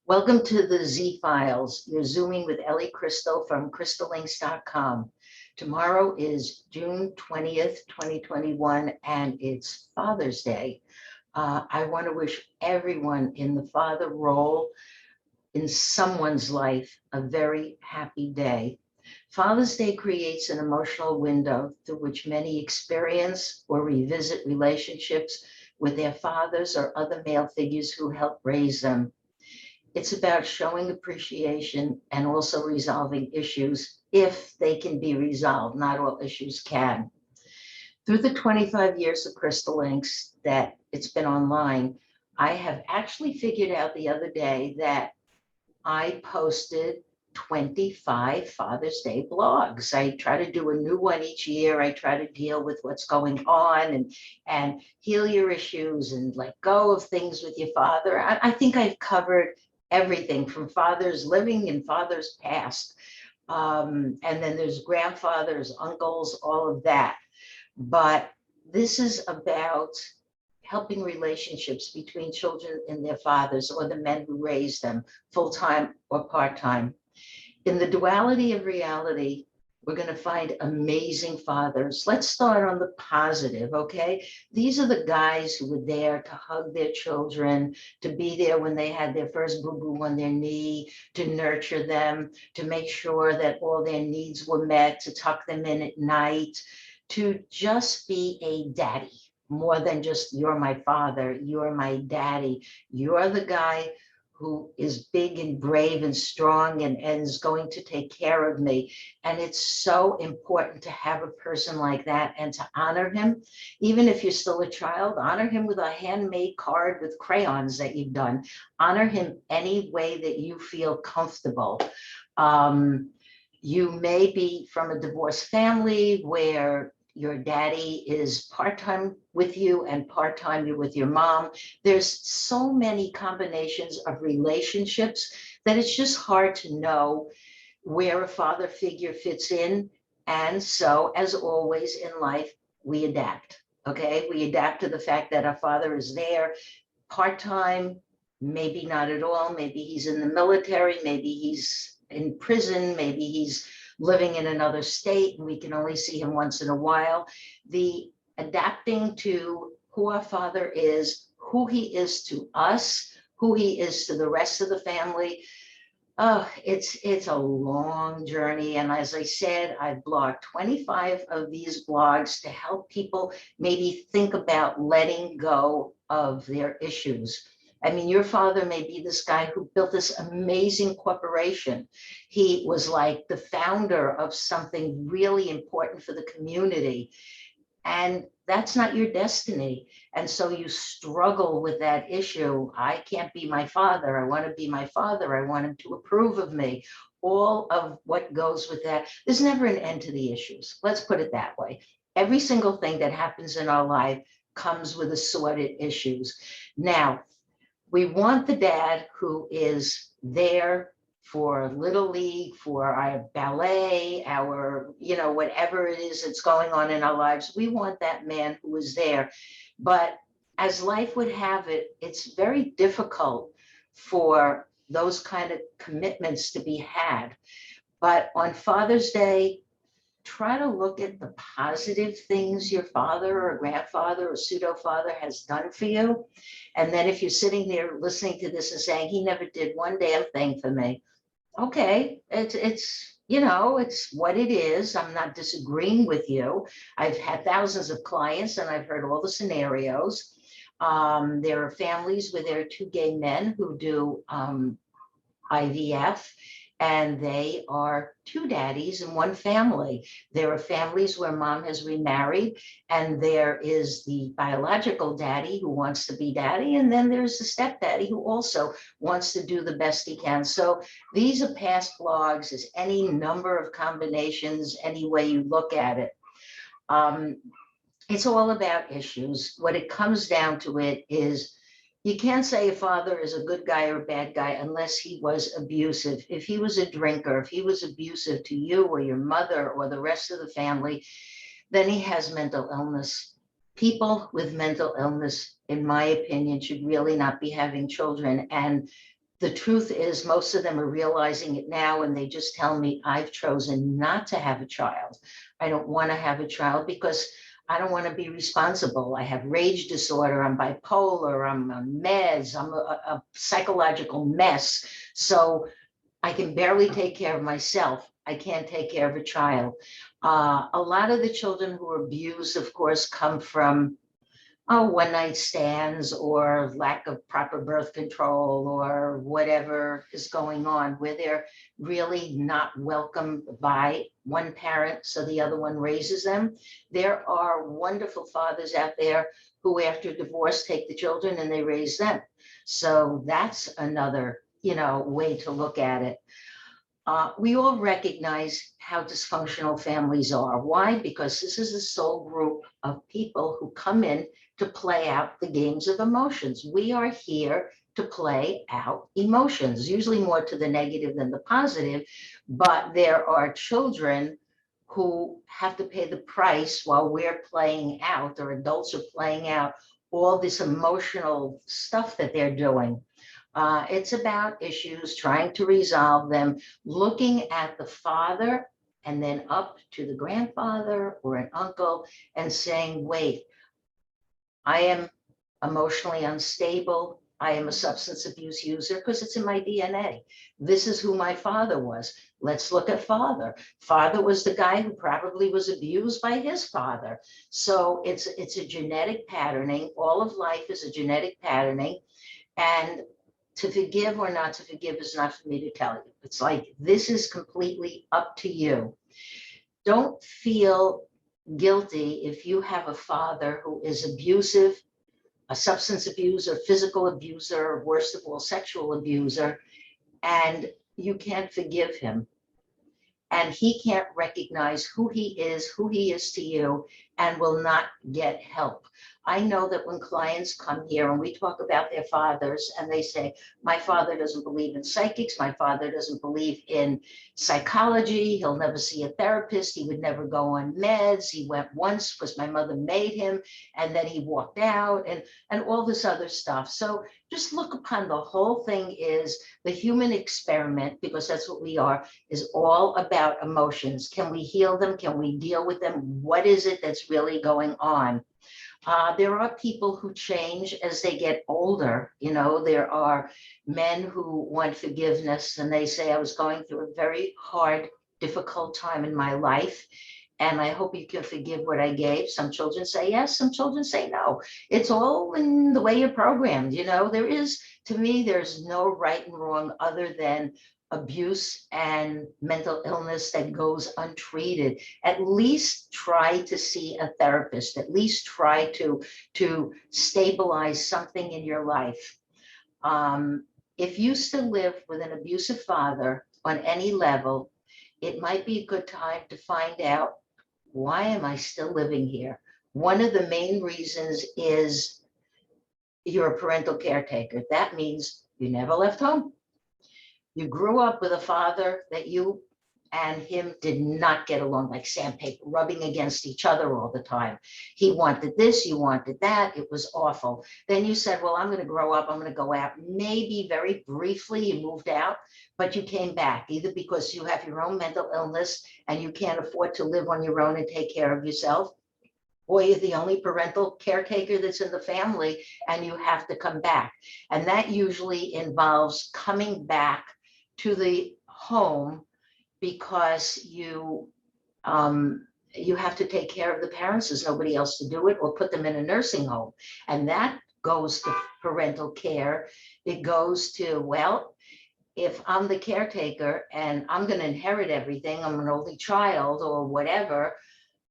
Welcome to the Z Files. You're Zooming with Ellie Crystal from Crystalinks.com. Tomorrow is June 20th, 2021, and it's Father's Day. I want to wish everyone in the father role in someone's life a very happy day. Father's Day creates an emotional window through which many experience or revisit relationships with their fathers or other male figures who helped raise them. It's about showing appreciation and also resolving issues if they can be resolved. Not all issues can. Through the 25 years of Crystalinks that it's been online, I have actually figured out the other day that I posted 25 Father's Day blogs. I try to do a new one each year. I try to deal with what's going on and heal your issues and let go of things with your father. I think I've covered everything from fathers living and fathers past. And then there's grandfathers, uncles, all of that. But this is about helping relationships between children and their fathers or the men who raise them, full-time or part-time. In the duality of reality, we're going to find amazing fathers. Let's start on the positive, okay? These are the guys who were there to hug their children, to be there when they had their first boo-boo on their knee, to nurture them, to make sure that all their needs were met, to tuck them in at night, to just be a daddy. More than just you're my father, you're my daddy. You're the guy who is big and brave and strong and is going to take care of me. And it's so important to have a person like that and to honor him. Even if you're still a child, honor him with a handmade card with crayons that you've done. Honor him any way that you feel comfortable. You may be from a divorced family where your daddy is part-time with you and part-time you're with your mom. There's so many combinations of relationships that it's just hard to know where a father figure fits in. And so, as always in life, we adapt. Okay, we adapt to the fact that our father is there part-time, maybe not at all. Maybe he's in the military, maybe he's in prison, maybe he's living in another state and we can only see him once in a while. The adapting to who our father is, who he is to us, who he is to the rest of the family. Oh, it's a long journey. And as I said, I've blogged 25 of these blogs to help people maybe think about letting go of their issues. I mean, your father may be this guy who built this amazing corporation. He was like the founder of something really important for the community. And that's not your destiny. And so you struggle with that issue. I can't be my father. I want to be my father. I want him to approve of me. All of what goes with that. There's never an end to the issues. Let's put it that way. Every single thing that happens in our life comes with assorted issues. Now, we want the dad who is there for Little League, for our ballet, our, whatever it is that's going on in our lives. We want that man who is there. But as life would have it, it's very difficult for those kind of commitments to be had. But on Father's Day, try to look at the positive things your father or grandfather or pseudo father has done for you. And then if you're sitting there listening to this and saying, he never did one damn thing for me. Okay, it's what it is. I'm not disagreeing with you. I've had thousands of clients and I've heard all the scenarios. There are families where there are two gay men who do IVF, and they are two daddies in one family. There are families where mom has remarried, and there is the biological daddy who wants to be daddy, and then there's the stepdaddy who also wants to do the best he can. So these are past blogs. There's any number of combinations, any way you look at it. It's all about issues. What it comes down to it is, you can't say a father is a good guy or a bad guy unless he was abusive. If he was a drinker, if he was abusive to you or your mother or the rest of the family, then he has mental illness. People with mental illness, in my opinion, should really not be having children. And the truth is most of them are realizing it now, and they just tell me, I've chosen not to have a child. I don't want to have a child because I don't want to be responsible. I have rage disorder, I'm bipolar, I'm on meds, I'm a psychological mess. So I can barely take care of myself. I can't take care of a child. A lot of the children who are abused, of course, come from one night stands or lack of proper birth control or whatever is going on, where they're really not welcomed by one parent, so the other one raises them. There are wonderful fathers out there who, after divorce, take the children and they raise them. So that's another, way to look at it. We all recognize how dysfunctional families are. Why? Because this is a sole group of people who come in to play out the games of emotions. We are here to play out emotions, usually more to the negative than the positive, but there are children who have to pay the price while we're playing out, or adults are playing out all this emotional stuff that they're doing. It's about issues, trying to resolve them, looking at the father and then up to the grandfather or an uncle and saying, wait, I am emotionally unstable. I am a substance abuse user because it's in my DNA. This is who my father was. Let's look at father. Father was the guy who probably was abused by his father. So it's a genetic patterning. All of life is a genetic patterning. And to forgive or not to forgive is not for me to tell you. It's like, this is completely up to you. Don't feel guilty if you have a father who is abusive, a substance abuser, physical abuser, worst of all, sexual abuser, and you can't forgive him. And he can't recognize who he is to you, and will not get help. I know that when clients come here and we talk about their fathers and they say, my father doesn't believe in psychics, my father doesn't believe in psychology, he'll never see a therapist, he would never go on meds, he went once because my mother made him, and then he walked out, and all this other stuff. So just look upon the whole thing is the human experiment, because that's what we are, is all about emotions. Can we heal them? Can we deal with them? What is it that's really going on? There are people who change as they get older. There are men who want forgiveness and they say, I was going through a very hard, difficult time in my life, and I hope you can forgive what I gave. Some children say yes, some children say no. It's all in the way you're programmed. To me, there's no right and wrong other than abuse and mental illness that goes untreated. At least try to see a therapist, at least try to stabilize something in your life. If you still live with an abusive father on any level, it might be a good time to find out, why am I still living here? One of the main reasons is you're a parental caretaker. That means you never left home. You grew up with a father that you and him did not get along, like sandpaper, rubbing against each other all the time. He wanted this, you wanted that. It was awful. Then you said, well, I'm going to grow up. I'm going to go out. Maybe very briefly you moved out, but you came back, either because you have your own mental illness and you can't afford to live on your own and take care of yourself, or you're the only parental caretaker that's in the family and you have to come back. And that usually involves coming back to the home because you have to take care of the parents. There's nobody else to do it, or put them in a nursing home. And that goes to parental care. It goes to, well, if I'm the caretaker and I'm going to inherit everything, I'm an only child or whatever,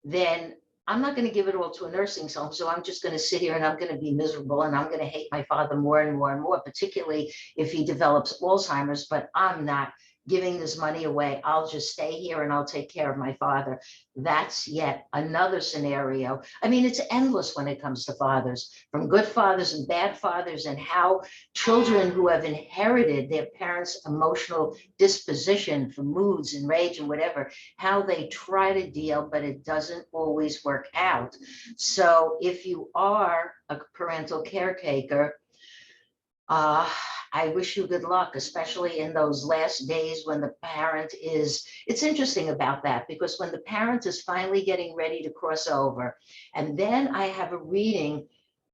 then I'm not going to give it all to a nursing home. So I'm just going to sit here and I'm going to be miserable and I'm going to hate my father more and more and more, particularly if he develops Alzheimer's. But I'm not giving this money away. I'll just stay here and I'll take care of my father. That's yet another scenario. I mean, it's endless when it comes to fathers, from good fathers and bad fathers, and how children who have inherited their parents' emotional disposition for moods and rage and whatever, how they try to deal, but it doesn't always work out. So if you are a parental caretaker, I wish you good luck, especially in those last days when the parent is, it's interesting about that because when the parent is finally getting ready to cross over, and then I have a reading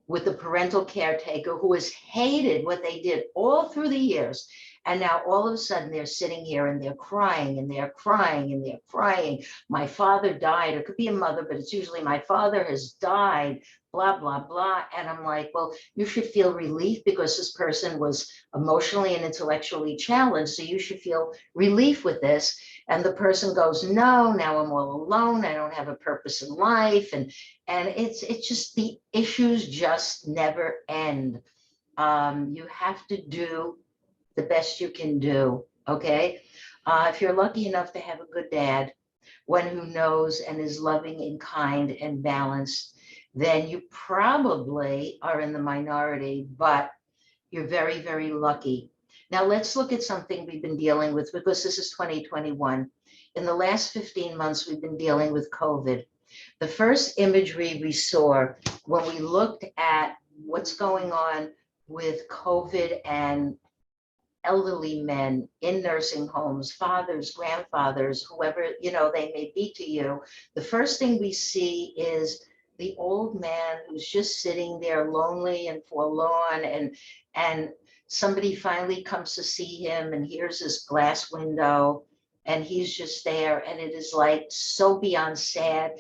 with the parental caretaker who has hated what they did all through the years. And now all of a sudden they're sitting here and they're crying and they're crying and they're crying. My father died. It could be a mother, but it's usually my father has died, blah, blah, blah. And I'm like, well, you should feel relief because this person was emotionally and intellectually challenged. So you should feel relief with this. And the person goes, no, now I'm all alone. I don't have a purpose in life. And it's just the issues just never end. You have to do the best you can do, okay? If you're lucky enough to have a good dad, one who knows and is loving and kind and balanced, then you probably are in the minority, but you're very, very lucky. Now let's look at something we've been dealing with because this is 2021. In the last 15 months, we've been dealing with COVID. The first imagery we saw when we looked at what's going on with COVID and elderly men in nursing homes, fathers, grandfathers, whoever, you know, they may be to you, the first thing we see is the old man who's just sitting there lonely and forlorn, and somebody finally comes to see him, and here's his glass window, and he's just there, and it is like so beyond sad.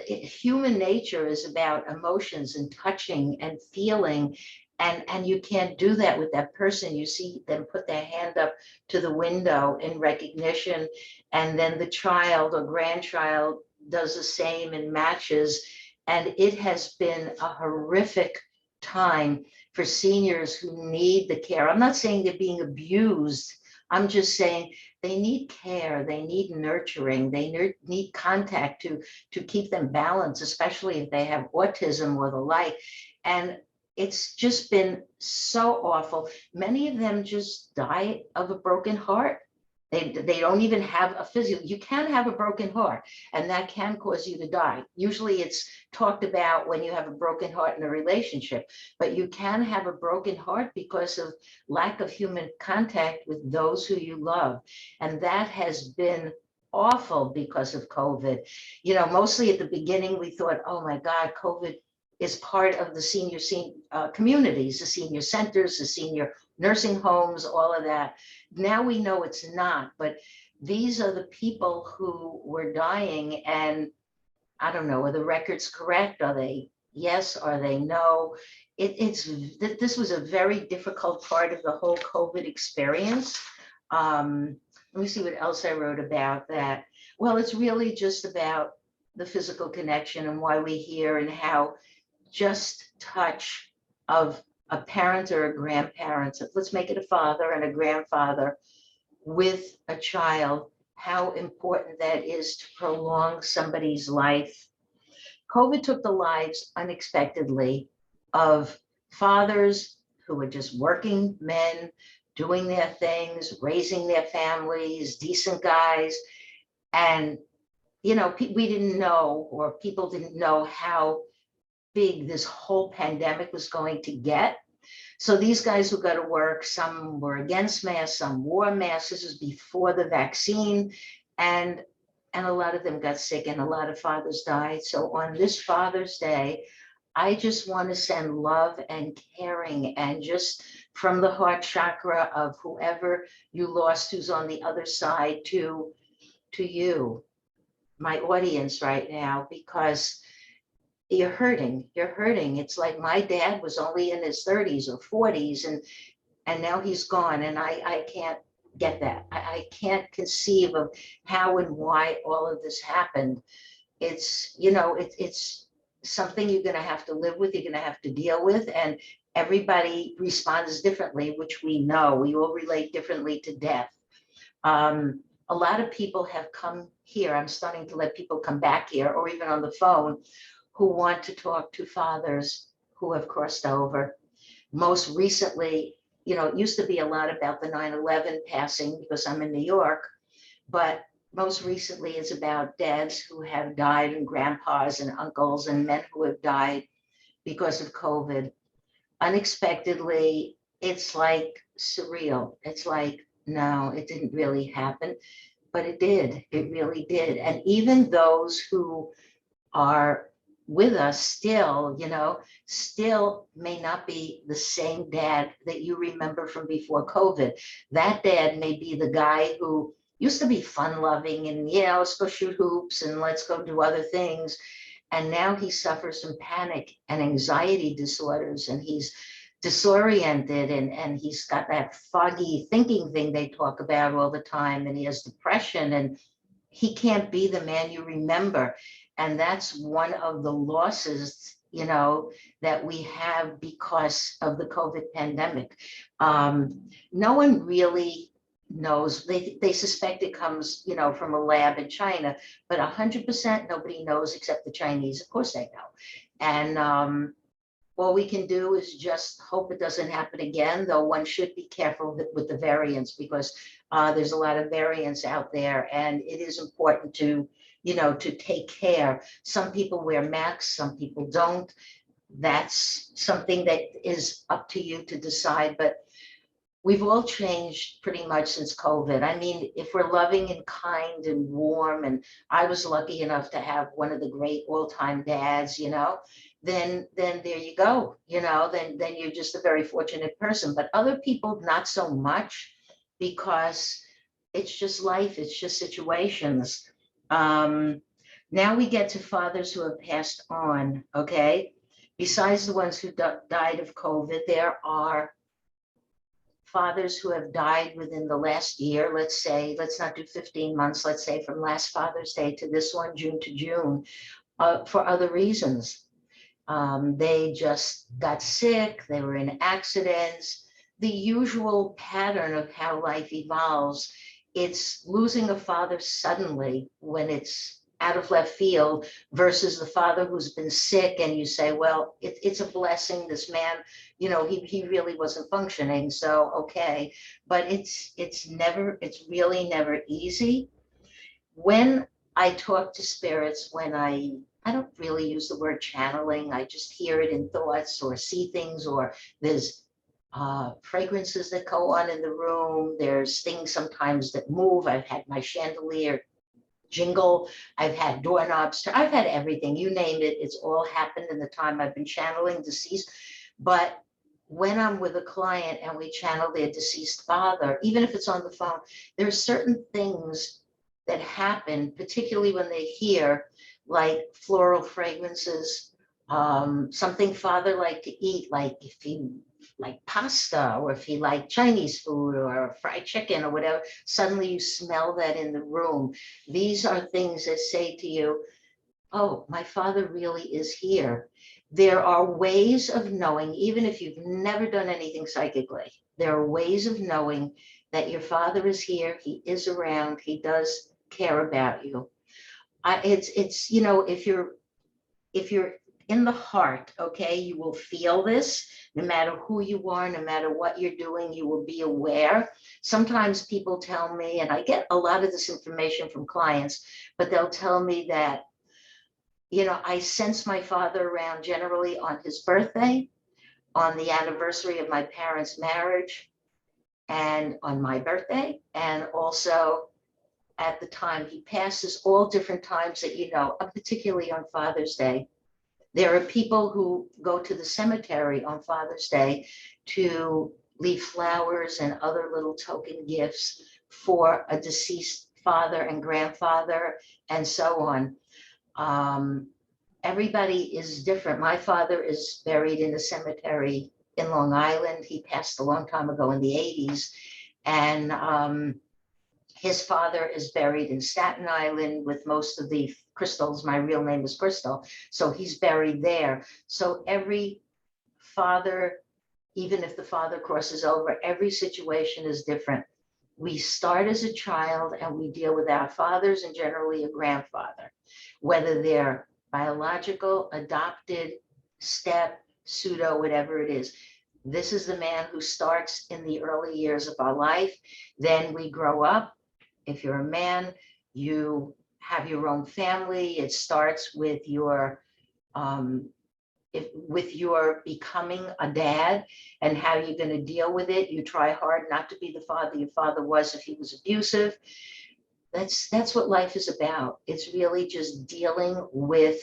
Human nature is about emotions and touching and feeling, and you can't do that with that person. You see them put their hand up to the window in recognition, and then the child or grandchild does the same and matches, and it has been a horrific time for seniors who need the care. I'm not saying they're being abused. I'm just saying they need care, they need nurturing, they need contact to keep them balanced, especially if they have autism or the like. And it's just been so awful. Many of them just die of a broken heart. They don't even have a physical, you can have a broken heart and that can cause you to die. Usually it's talked about when you have a broken heart in a relationship, but you can have a broken heart because of lack of human contact with those who you love. And that has been awful because of COVID. You know, mostly at the beginning, we thought, oh my God, COVID is part of the senior communities, the senior centers, the senior nursing homes, all of that. Now we know it's not, but these are the people who were dying, and I don't know, are the records correct? Are they yes? Are they no? This was a very difficult part of the whole COVID experience. Let me see what else I wrote about that. Well, it's really just about the physical connection and why we're here and how just touch of a parent or a grandparent, let's make it a father and a grandfather with a child, how important that is to prolong somebody's life. COVID took the lives unexpectedly of fathers who were just working men, doing their things, raising their families, decent guys. And, you know, we didn't know, or people didn't know how big this whole pandemic was going to get. So these guys who go to work, some were against masks, some wore masks. This was before the vaccine, and a lot of them got sick, and a lot of fathers died. So on this Father's Day, I just want to send love and caring, and just from the heart chakra of whoever you lost who's on the other side to you, my audience right now, because you're hurting. It's like my dad was only in his 30s or 40s, and now he's gone, and I can't get that. I can't conceive of how and why all of this happened. It's, you know, it's something you're going to have to live with, you're going to have to deal with, and everybody responds differently, which we know. We all relate differently to death. A lot of people have come here. I'm starting to let people come back here, or even on the phone, who want to talk to fathers who have crossed over. Most recently, you know, it used to be a lot about the 9/11 passing because I'm in New York, but most recently it's about dads who have died, and grandpas and uncles and men who have died because of COVID. Unexpectedly, it's like surreal. It's like, no, it didn't really happen, but it did. It really did. And even those who are with us still, still may not be the same dad that you remember from before COVID. That dad may be the guy who used to be fun loving and, let's go shoot hoops and let's go do other things. And now he suffers from panic and anxiety disorders, and he's disoriented, and he's got that foggy thinking thing they talk about all the time, and he has depression, and he can't be the man you remember. And that's one of the losses, that we have because of the COVID pandemic. No one really knows. They suspect it comes, from a lab in China, but 100% nobody knows except the Chinese. Of course they know. And all we can do is just hope it doesn't happen again, though one should be careful with the variants, because there's a lot of variants out there, and it is important to take care. Some people wear masks, some people don't. That's something that is up to you to decide, but we've all changed pretty much since COVID. I mean, if we're loving and kind and warm, and I was lucky enough to have one of the great all-time dads, then there you go, then you're just a very fortunate person. But other people, not so much, because it's just life, it's just situations. Now we get to fathers who have passed on, okay? Besides the ones who died of COVID, there are fathers who have died within the last year. Let's say, let's not do 15 months, let's say from last Father's Day to this one, June to June, for other reasons. They just got sick, they were in accidents, the usual pattern of how life evolves. It's losing a father suddenly when it's out of left field, versus the father who's been sick, and you say, well, it's a blessing. This man, he really wasn't functioning, so okay. But it's really never easy. When I talk to spirits, when I don't really use the word channeling, I just hear it in thoughts or see things, or there's fragrances that go on in the room. There's things sometimes that move. I've had my chandelier jingle. I've had doorknobs. I've had everything. You name it. It's all happened in the time I've been channeling deceased. But when I'm with a client and we channel their deceased father, even if it's on the phone, there are certain things that happen, particularly when they hear like floral fragrances, something father liked to eat, like if he like pasta, or if he liked Chinese food or fried chicken or whatever, suddenly you smell that in the room. These are things that say to you, oh, my father really is here. There are ways of knowing, even if you've never done anything psychically, there are ways of knowing that your father is here, he is around, he does care about you. It's if you're in the heart, okay, you will feel this. No matter who you are, no matter what you're doing, you will be aware. Sometimes people tell me, and I get a lot of this information from clients, but they'll tell me that, I sense my father around generally on his birthday, on the anniversary of my parents' marriage, and on my birthday, and also at the time he passes, all different times that, particularly on Father's Day. There are people who go to the cemetery on Father's Day to leave flowers and other little token gifts for a deceased father and grandfather, and so on. Everybody is different. My father is buried in a cemetery in Long Island. He passed a long time ago in the 80s. And his father is buried in Staten Island with most of the Crystals. My real name is Crystal. So he's buried there. So every father, even if the father crosses over, every situation is different. We start as a child and we deal with our fathers and generally a grandfather, whether they're biological, adopted, step, pseudo, whatever it is. This is the man who starts in the early years of our life. Then we grow up. If you're a man, you have your own family. It starts with your with your becoming a dad and how you're going to deal with it. You try hard not to be the father your father was if he was abusive. That's what life is about. It's really just dealing with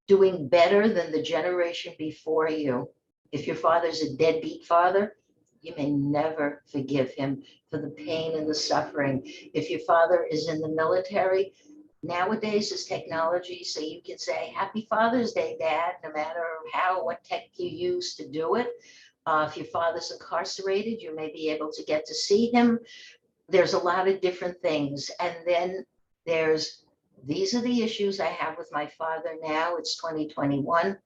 doing better than the generation before you. If your father's a deadbeat father, you may never forgive him for the pain and the suffering. If your father is in the military, nowadays is technology, so you can say, Happy Father's Day, Dad, no matter what tech you use to do it. If your father's incarcerated, you may be able to get to see him. There's a lot of different things. And then these are the issues I have with my father now. It's 2021.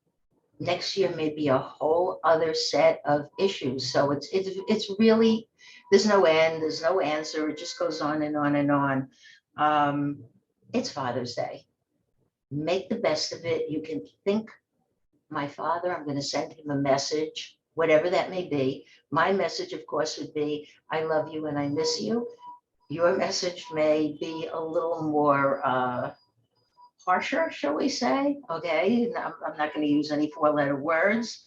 Next year may be a whole other set of issues. So it's really, there's no end, there's no answer. It just goes on and on and on. It's Father's Day. Make the best of it. You can think, my father, I'm going to send him a message, whatever that may be. My message, of course, would be, I love you and I miss you. Your message may be a little more harsher, shall we say? Okay, I'm not going to use any four-letter words.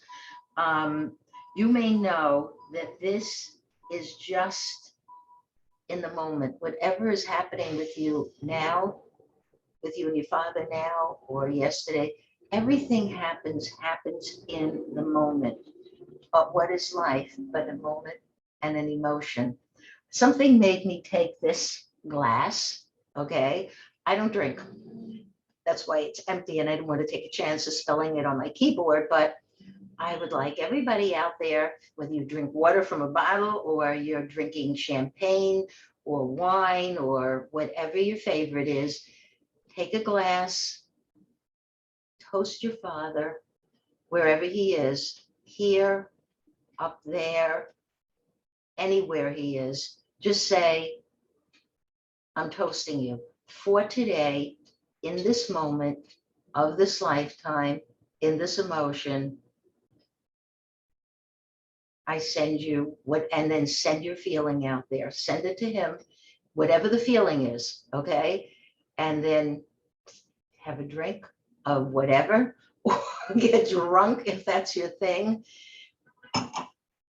You may know that this is just in the moment. Whatever is happening with you now, with you and your father now, or yesterday, everything happens in the moment. But what is life but a moment and an emotion? Something made me take this glass, okay? I don't drink. That's why it's empty, and I didn't want to take a chance of spilling it on my keyboard, but I would like everybody out there, whether you drink water from a bottle or you're drinking champagne or wine or whatever your favorite is, take a glass, toast your father, wherever he is, here, up there, anywhere he is. Just say, I'm toasting you for today, in this moment of this lifetime, in this emotion. I send you and then send your feeling out there. Send it to him, whatever the feeling is, okay? And then have a drink of whatever, or get drunk if that's your thing,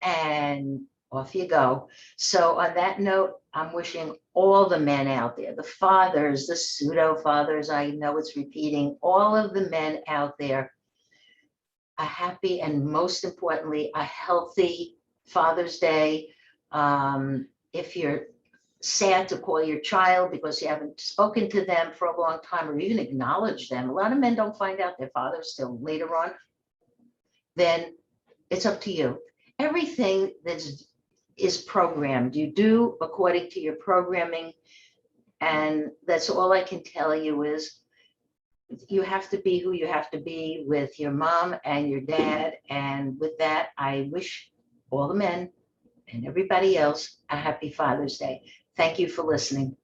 and off you go. So on that note, I'm wishing all the men out there, the fathers, the pseudo fathers, I know it's repeating, all of the men out there, a happy and most importantly, a healthy Father's Day. If you're sad to call your child because you haven't spoken to them for a long time or even acknowledged them, a lot of men don't find out their fathers till later on, then it's up to you. Everything is programmed. You do according to your programming. And that's all I can tell you is you have to be who you have to be with your mom and your dad. And with that, I wish all the men and everybody else a happy Father's Day. Thank you for listening.